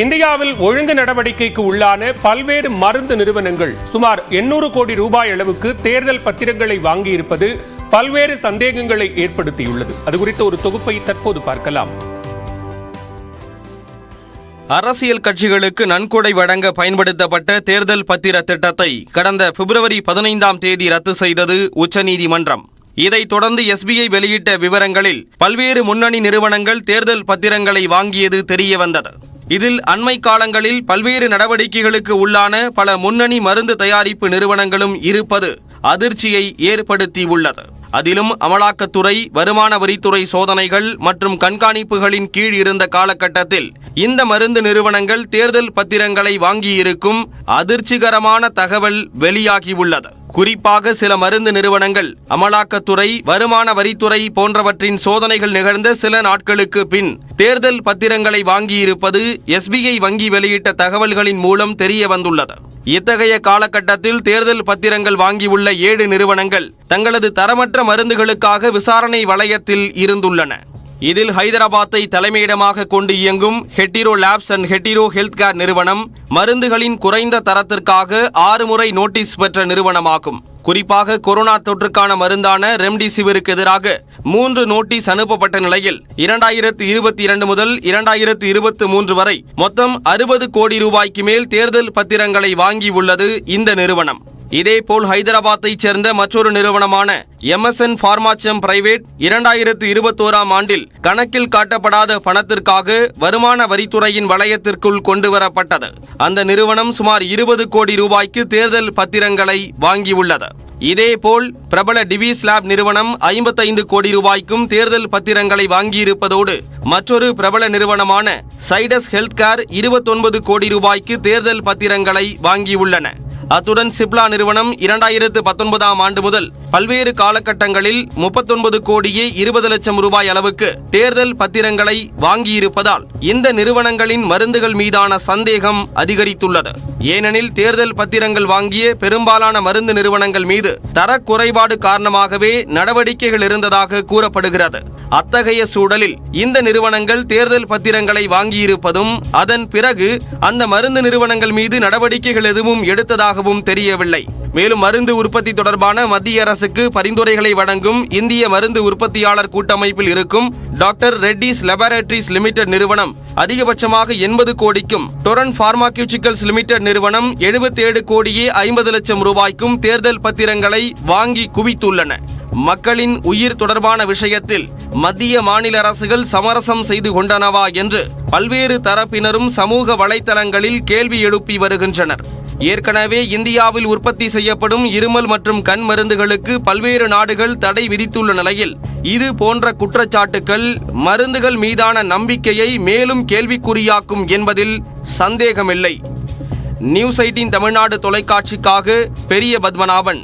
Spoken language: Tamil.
இந்தியாவில் ஒழுங்கு நடவடிக்கைக்கு உள்ளான பல்வேறு மருந்து நிறுவனங்கள் சுமார் 800 கோடி ரூபாய் அளவுக்கு தேர்தல் பத்திரங்களை வாங்கியிருப்பது பல்வேறு சந்தேகங்களை ஏற்படுத்தியுள்ளது. அது குறித்த ஒரு தொகுப்பை தற்போது பார்க்கலாம். அரசியல் கட்சிகளுக்கு நன்கொடை வழங்க பயன்படுத்தப்பட்ட தேர்தல் பத்திர திட்டத்தை கடந்த பிப்ரவரி 15ஆம் தேதி ரத்து செய்தது உச்சநீதிமன்றம். இதைத் தொடர்ந்து SBI வெளியிட்ட விவரங்களில் பல்வேறு முன்னணி நிறுவனங்கள் தேர்தல் பத்திரங்களை வாங்கியது தெரியவந்தது. இதில் அண்மை காலங்களில் பல்வேறு நடவடிக்கைகளுக்கு உள்ளான பல முன்னணி மருந்து தயாரிப்பு நிறுவனங்களும் இருப்பது அதிர்ச்சியை ஏற்படுத்தியுள்ளது. அதிலும் அமலாக்கத்துறை, வருமான வரித்துறை சோதனைகள் மற்றும் கண்காணிப்புகளின் கீழ் இருந்த காலகட்டத்தில் இந்த மருந்து நிறுவனங்கள் தேர்தல் பத்திரங்களை வாங்கியிருக்கும் அதிர்ச்சிகரமான தகவல் வெளியாகியுள்ளது. குறிப்பாக சில மருந்து நிறுவனங்கள் அமலாக்கத்துறை, வருமான வரித்துறை போன்றவற்றின் சோதனைகள் நிகழ்ந்த சில நாட்களுக்கு பின் தேர்தல் பத்திரங்களை வாங்கியிருப்பது SBI வங்கி வெளியிட்ட தகவல்களின் மூலம் தெரிய வந்துள்ளது. இத்தகைய காலகட்டத்தில் தேர்தல் பத்திரங்கள் வாங்கியுள்ள 7 நிறுவனங்கள் தங்களது தரமற்ற மருந்துகளுக்காக விசாரணை வளையத்தில் இருந்துள்ளன. இதில் ஹைதராபாத்தை தலைமையிடமாக கொண்டு இயங்கும் hetero labs and hetero health care நிறுவனம் மருந்துகளின் குறைந்த தரத்திற்காக 6 முறை நோட்டீஸ் பெற்ற நிறுவனமாகும். குறிப்பாக கொரோனா தொற்றுக்கான மருந்தான ரெம்டிசிவிருக்கு எதிராக 3 நோட்டீஸ் அனுப்பப்பட்ட நிலையில் 2022 முதல் 2023 வரை மொத்தம் 60 கோடி ரூபாய்க்கு மேல் தேர்தல் பத்திரங்களை வாங்கியுள்ளது இந்த நிறுவனம். இதேபோல் ஹைதராபாத்தைச் சேர்ந்த மற்றொரு நிறுவனமான MSN Pharmachem Private 2021ஆம் ஆண்டில் கணக்கில் காட்டப்படாத பணத்திற்காக வருமான வரித்துறையின் வளையத்திற்குள் கொண்டுவரப்பட்டது. அந்த நிறுவனம் சுமார் 20 கோடி ரூபாய்க்கு தேர்தல் பத்திரங்களை வாங்கியுள்ளது. இதேபோல் பிரபல டிவிஸ் லேப் நிறுவனம் 55 கோடி ரூபாய்க்கும் தேர்தல் பத்திரங்களை வாங்கியிருப்பதோடு மற்றொரு பிரபல நிறுவனமான சைடஸ் ஹெல்த் கேர் 29 கோடி ரூபாய்க்கு தேர்தல் பத்திரங்களை வாங்கியுள்ளன. அத்துடன் சிப்லா நிறுவனம் 2019ஆம் ஆண்டு முதல் பல்வேறு காலகட்டங்களில் 39 கோடியே 20 லட்சம் ரூபாய் அளவுக்கு தேர்தல் பத்திரங்களை வாங்கியிருப்பதால் இந்த நிறுவனங்களின் மருந்துகள் மீதான சந்தேகம் அதிகரித்துள்ளது. ஏனெனில் தேர்தல் பத்திரங்கள் வாங்கிய பெரும்பாலான மருந்து நிறுவனங்கள் மீது தரக்குறைபாடு காரணமாகவே நடவடிக்கைகள் இருந்ததாக கூறப்படுகிறது. அத்தகைய சூழலில் இந்த நிறுவனங்கள் தேர்தல் பத்திரங்களை வாங்கியிருப்பதும் அதன் பிறகு அந்த மருந்து நிறுவனங்கள் மீது நடவடிக்கைகள் எதுவும் எடுத்ததாகவும் தெரியவில்லை. மேலும் மருந்து உற்பத்தி தொடர்பான மத்திய அரசுக்கு பரிந்துரைகளை வழங்கும் இந்திய மருந்து உற்பத்தியாளர் கூட்டமைப்பில் இருக்கும் டாக்டர் ரெட்டிஸ் லேபரேட்டரிஸ் லிமிடெட் நிறுவனம் அதிகபட்சமாக 80 கோடிக்கும், டொரண்ட் பார்மாசியூட்டிகல்ஸ் லிமிடெட் நிறுவனம் 77 கோடியே 50 லட்சம் ரூபாய்க்கும் தேர்தல் பத்திரங்களை வாங்கி குவித்துள்ளன. மக்களின் உயிர் தொடர்பான விஷயத்தில் மத்திய மாநில அரசுகள் சமரசம் செய்து கொண்டனவா என்று பல்வேறு தரப்பினரும் சமூக வலைதளங்களில் கேள்வி எழுப்பி வருகின்றனர். ஏற்கனவே இந்தியாவில் உற்பத்தி செய்யப்படும் இருமல் மற்றும் கண் மருந்துகளுக்கு பல்வேறு நாடுகள் தடை விதித்துள்ள நிலையில் இது போன்ற குற்றச்சாட்டுகள் மருந்துகள் மீதான நம்பிக்கையை மேலும் கேள்விக்குறியாக்கும் என்பதில் சந்தேகமில்லை. நியூஸ் 18 தமிழ்நாடு தொலைக்காட்சிக்காக பெரிய பத்மநாபன்.